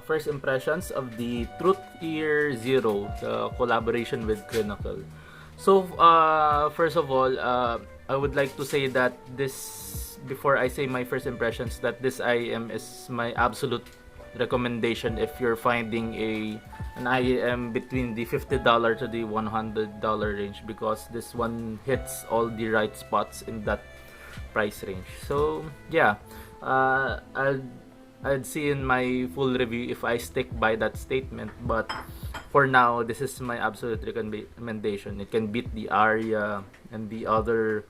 first impressions of the Truthear Zero, the collaboration with Crinacle. So, first of all, I would like to say that before I say my first impressions, that this IEM is my absolute recommendation if you're finding an IEM between the $50 to the $100 range, because this one hits all the right spots in that price range. So yeah, I'd see in my full review if I stick by that statement, but for now, this is my absolute recommendation. It can beat the 𝗟cia and the other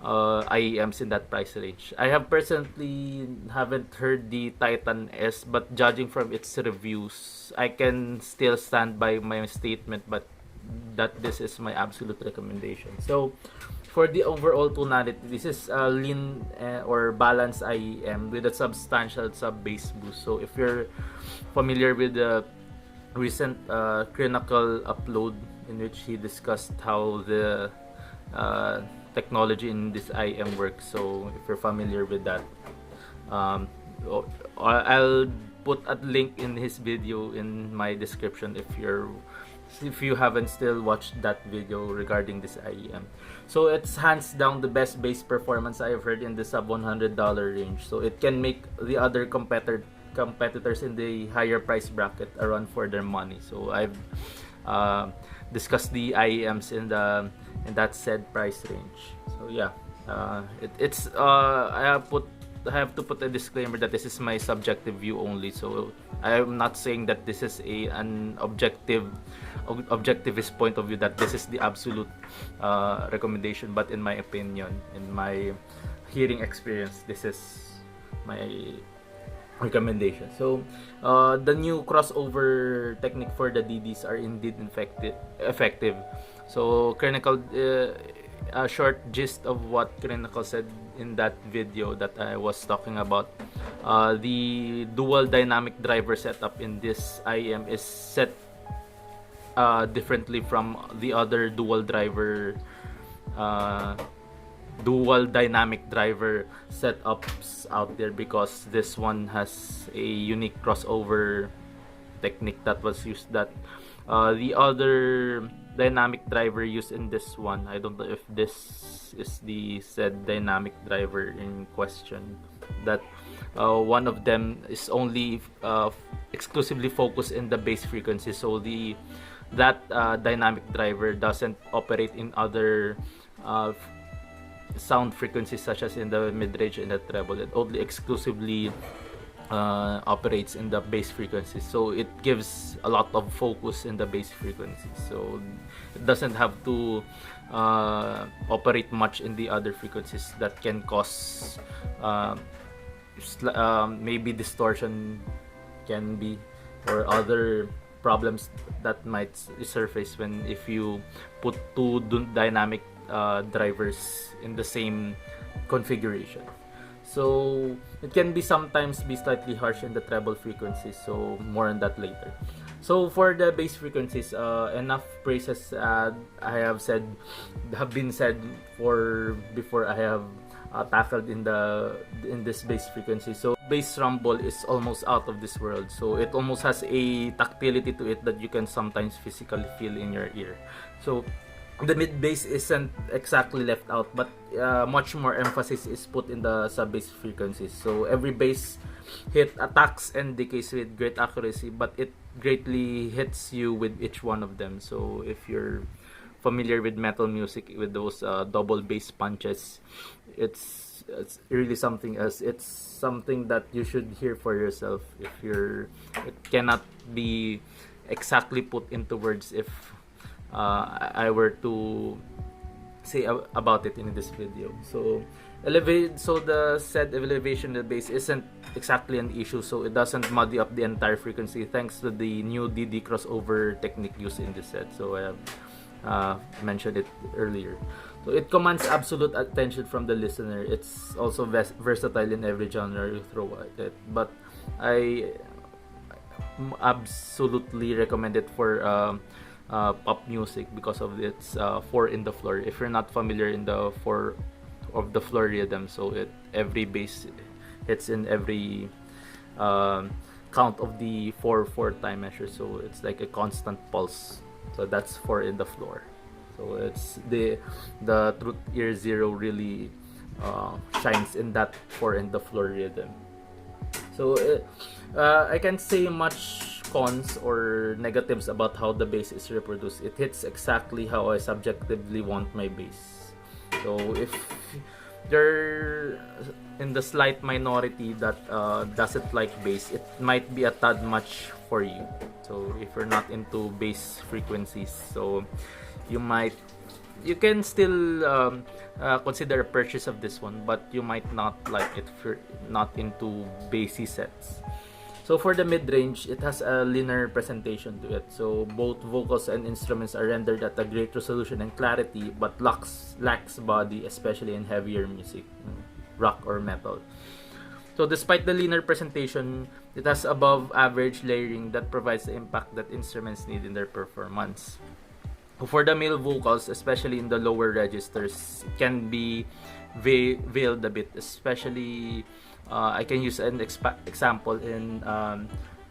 IEMs in that price range. I have personally haven't heard the Titan S, but judging from its reviews, I can still stand by my statement, but that this is my absolute recommendation. So for the overall tonality, this is a lean or balanced IEM with a substantial sub-bass boost. So if you're familiar with the recent Crinacle upload in which he discussed how the technology in this IEM works, so if you're familiar with that, I'll put a link in his video in my description if you haven't still watched that video regarding this IEM. So it's hands down the best bass performance I have heard in the sub $100 range. So it can make the other competitors in the higher price bracket a run for their money. So I've discussed the IEMs in that said price range. So yeah, I have to put a disclaimer that this is my subjective view only. So I'm not saying that this is an objectivist point of view, that this is the absolute recommendation, but in my opinion, in my hearing experience, this is my recommendation. So the new crossover technique for the DDs are indeed effective. So Crinacle, a short gist of what Crinacle said in that video that I was talking about, the dual dynamic driver setup in this IEM is set differently from the other dual dynamic driver setups out there, because this one has a unique crossover technique that was used, that the other dynamic driver used in this one, I don't know if this is the said dynamic driver in question, that one of them is only exclusively focused in the bass frequency. So that dynamic driver doesn't operate in other sound frequencies such as in the mid-range and the treble. It only exclusively operates in the bass frequencies, so it gives a lot of focus in the bass frequencies, so it doesn't have to operate much in the other frequencies that can cause maybe distortion can be, or other problems that might surface if you put two dynamic drivers in the same configuration. So it can sometimes be slightly harsh in the treble frequencies, so more on that later. So for the bass frequencies, enough praises have been said before I have tackled in this bass frequency. So bass rumble is almost out of this world. So it almost has a tactility to it that you can sometimes physically feel in your ear. So the mid bass isn't exactly left out, but much more emphasis is put in the sub bass frequencies. So every bass hit attacks and decays with great accuracy, but it greatly hits you with each one of them. So if you're familiar with metal music, with those double bass punches, it's really something else. It's something that you should hear for yourself. It cannot be exactly put into words if I were to say about it in this video. So the said elevation of the bass isn't exactly an issue, so it doesn't muddy up the entire frequency thanks to the new DD crossover technique used in this set. So I have mentioned it earlier. So it commands absolute attention from the listener. It's also versatile in every genre you throw at it, but I absolutely recommend it for pop music because of its 4 in the floor. If you're not familiar in the 4 of the floor rhythm, so every bass hits in every count of the 4/4 time measure, so it's like a constant pulse. So that's 4 in the floor. So it's the Truthear Zero really shines in that 4 in the floor rhythm. So I can't say much cons or negatives about how the bass is reproduced. It hits exactly how I subjectively want my bass. So if they're in the slight minority that doesn't like bass, it might be a tad much for you. So if you're not into bass frequencies, so you can still consider a purchase of this one, but you might not like it if you're not into bassy sets. So for the mid-range, it has a linear presentation to it. So both vocals and instruments are rendered at a great resolution and clarity, but lacks body, especially in heavier music, rock or metal. So despite the linear presentation, it has above average layering that provides the impact that instruments need in their performance. For the male vocals, especially in the lower registers, it can be veiled a bit, especially I can use an example in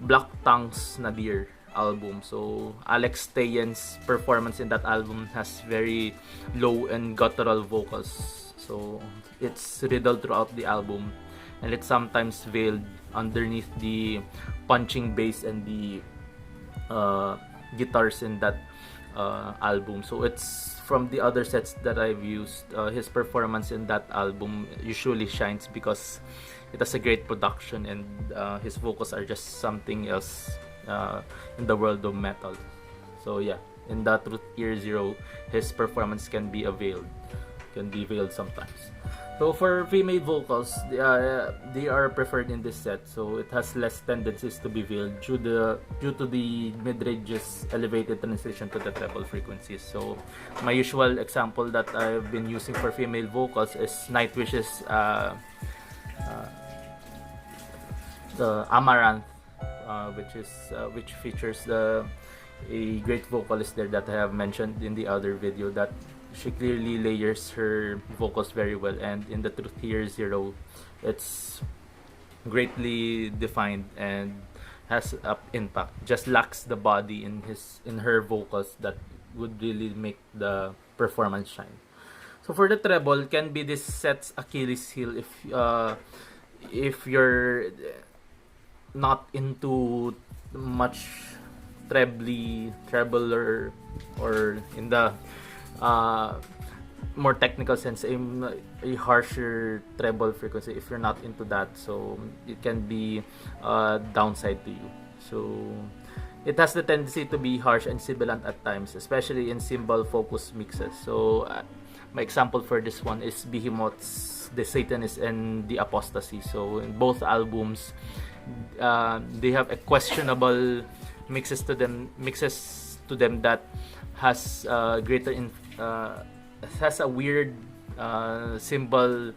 Black Tongue's Nadir album. So Alex Tayen's performance in that album has very low and guttural vocals, so it's riddled throughout the album, and it's sometimes veiled underneath the punching bass and the guitars in that album. So it's from the other sets that I've used, his performance in that album usually shines because it has a great production, and his vocals are just something else in the world of metal. So yeah, in the Truthear Zero, his performance can be veiled sometimes. So for female vocals, they are preferred in this set, so it has less tendencies to be veiled due to the mid-range's elevated transition to the treble frequencies. So my usual example that I've been using for female vocals is Nightwish's the Amaranth, which features a great vocalist there that I have mentioned in the other video, that she clearly layers her vocals very well, and in the Truthear Zero, it's greatly defined and has impact. Just lacks the body in her vocals that would really make the performance shine. So for the treble, can be this set's Achilles heel if you're not into much treble or in the more technical sense, a harsher treble frequency. If you're not into that, so it can be a downside to you. So it has the tendency to be harsh and sibilant at times, especially in cymbal focused mixes. So my example for this one is Behemoth's The Satanist and The Apostasy. So in both albums, they have a questionable mixes to them that has greater has a weird cymbal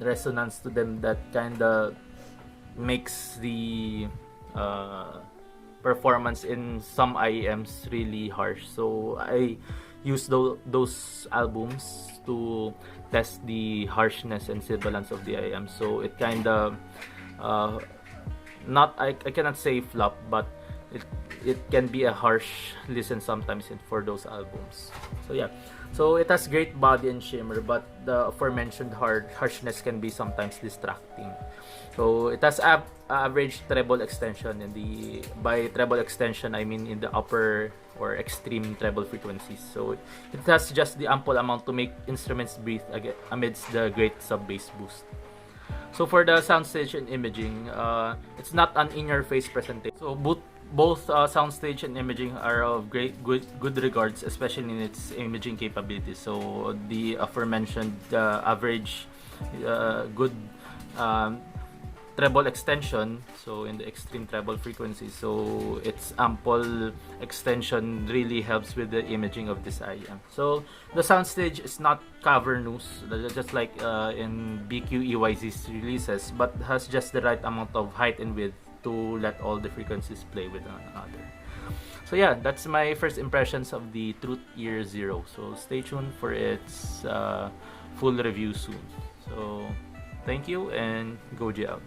resonance to them that kind of makes the performance in some IEMs really harsh. So I use those albums to test the harshness and sibilance of the IEM. So it kind of I cannot say flop, but it can be a harsh listen sometimes for those albums. So yeah, so it has great body and shimmer, but the aforementioned harshness can be sometimes distracting. So it has average treble extension, by treble extension I mean in the upper or extreme treble frequencies. So it has just the ample amount to make instruments breathe amidst the great sub-bass boost. So for the Soundstage and Imaging, it's not an in-your-face presentation. So both Soundstage and Imaging are of good regards, especially in its imaging capabilities. So the aforementioned average good treble extension, so in the extreme treble frequency, so its ample extension really helps with the imaging of this IEM. So the Soundstage is not cavernous, just like in 𝗵𝗐 releases, but has just the right amount of height and width to let all the frequencies play with one another. So yeah, that's my first impressions of the Truthear Zero. So stay tuned for its full review soon. So thank you, and Goji out.